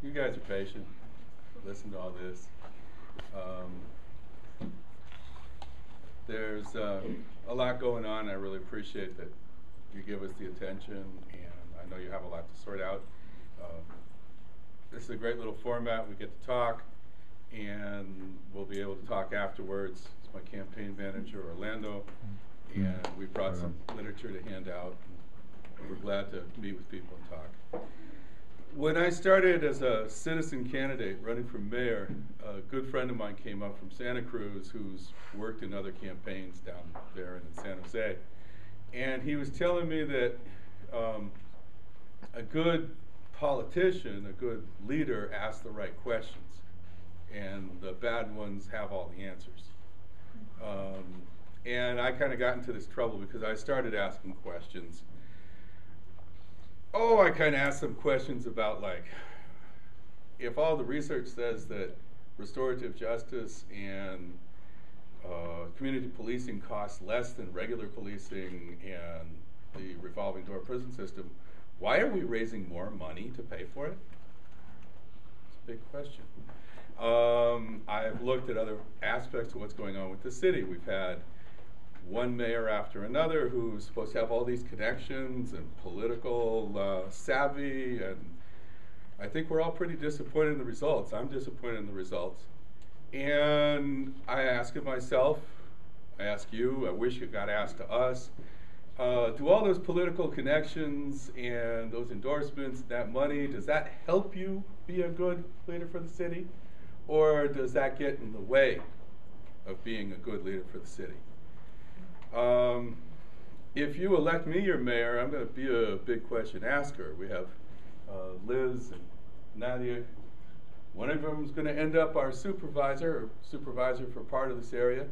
You guys are patient. Listen to all this. There's a lot going on. I really appreciate that you give us the attention, and I know you have a lot to sort out. This is a great little format. We get to talk, and we'll be able to talk afterwards. It's my campaign manager, Orlando, and we brought some literature to hand out. We're glad to meet with people and talk. When I started as a citizen candidate running for mayor, a good friend of mine came up from Santa Cruz who's worked in other campaigns down there in San Jose. And he was telling me that a good politician, a good leader, asks the right questions, and the bad ones have all the answers. And I kind of got into this trouble because I started asking questions. I kind of asked some questions about, like, if all the research says that restorative justice and community policing costs less than regular policing and the revolving door prison system, why are we raising more money to pay for it? It's a big question. I've looked at other aspects of what's going on with the city. We've had one mayor after another who's supposed to have all these connections and political savvy, and I think we're all pretty disappointed in the results. I'm disappointed in the results. And I ask it myself, I ask you, I wish it got asked to us, do all those political connections and those endorsements, that money, does that help you be a good leader for the city? Or does that get in the way of being a good leader for the city? If you elect me your mayor, I'm going to be a big question asker. We have Liz and Nadia. One of them is going to end up our supervisor for part of this area.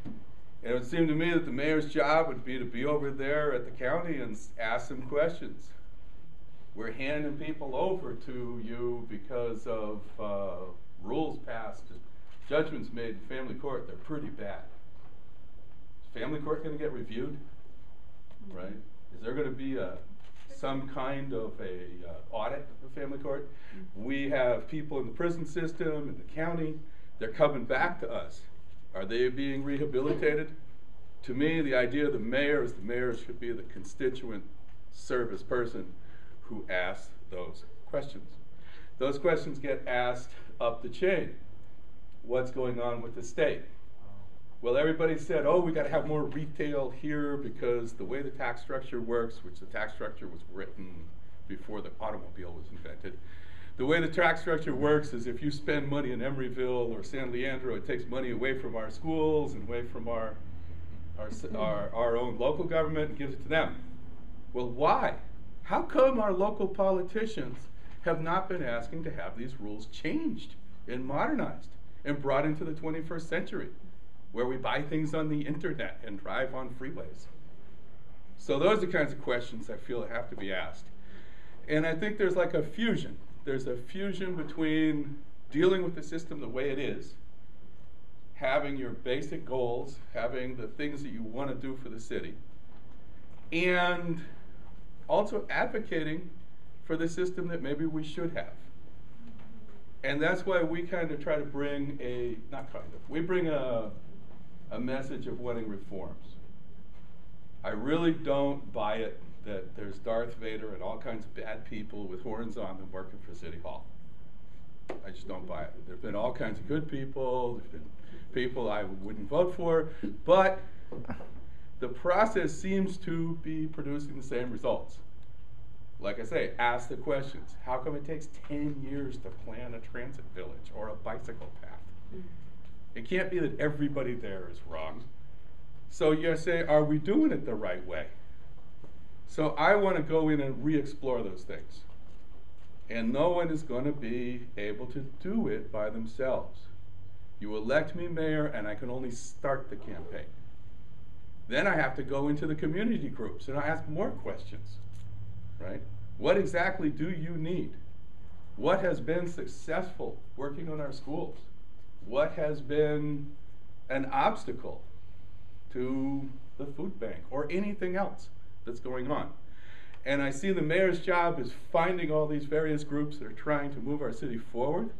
And it would seem to me that the mayor's job would be to be over there at the county and ask some questions. We're handing people over to you because of rules passed, judgments made in family court. They're pretty bad. Is family court going to get reviewed? Right? Is there going to be some kind of a audit of family court? We have people in the prison system, in the county. They're coming back to us. Are they being rehabilitated? To me, the idea of the mayor is the mayor should be the constituent service person who asks those questions. Those questions get asked up the chain. What's going on with the state? Well, everybody said, oh, we got to have more retail here because the way the tax structure works, which the tax structure was written before the automobile was invented, the way the tax structure works is if you spend money in Emeryville or San Leandro, it takes money away from our schools and away from our own local government and gives it to them. Well, why? How come our local politicians have not been asking to have these rules changed and modernized and brought into the 21st century, where we buy things on the internet and drive on freeways? So those are the kinds of questions I feel have to be asked. And I think there's like a fusion. There's a fusion between dealing with the system the way it is, having your basic goals, having the things that you want to do for the city, and also advocating for the system that maybe we should have. And that's why we kind of try to bring we bring a message of wanting reforms. I really don't buy it that there's Darth Vader and all kinds of bad people with horns on them working for City Hall. I just don't buy it. There have been all kinds of good people, there's been people I wouldn't vote for, but the process seems to be producing the same results. Like I say, ask the questions. How come it takes 10 years to plan a transit village or a bicycle path? It can't be that everybody there is wrong. So you say, are we doing it the right way? So I want to go in and re-explore those things. And no one is going to be able to do it by themselves. You elect me mayor, and I can only start the campaign. Then I have to go into the community groups, and I ask more questions, right? What exactly do you need? What has been successful working on our schools? What has been an obstacle to the food bank or anything else that's going on? And I see the mayor's job is finding all these various groups that are trying to move our city forward,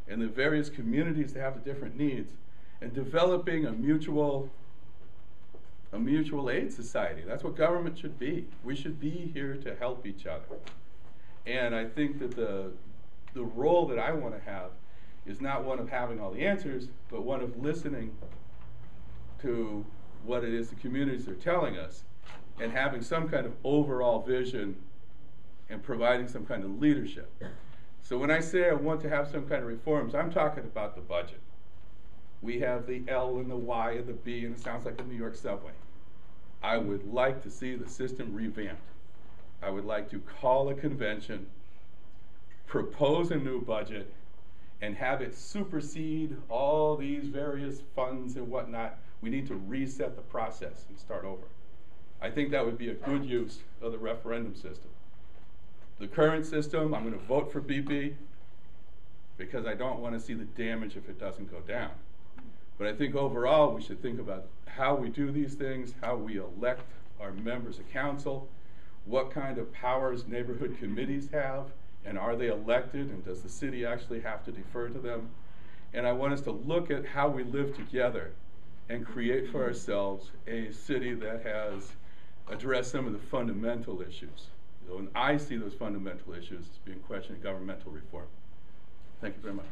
and the various communities that have the different needs, and developing a mutual aid society. That's what government should be. We should be here to help each other. And I think that the role that I want to have is not one of having all the answers, but one of listening to what it is the communities are telling us, and having some kind of overall vision and providing some kind of leadership. So when I say I want to have some kind of reforms, I'm talking about the budget. We have the L and the Y and the B, and it sounds like a New York subway. I would like to see the system revamped. I would like to call a convention, propose a new budget, and have it supersede all these various funds and whatnot. We need to reset the process and start over. I think that would be a good use of the referendum system. The current system, I'm going to vote for BP because I don't want to see the damage if it doesn't go down. But I think overall we should think about how we do these things, how we elect our members of council, what kind of powers neighborhood committees have, and are they elected, and does the city actually have to defer to them? And I want us to look at how we live together and create for ourselves a city that has addressed some of the fundamental issues. And I see those fundamental issues as being questioned in governmental reform. Thank you very much.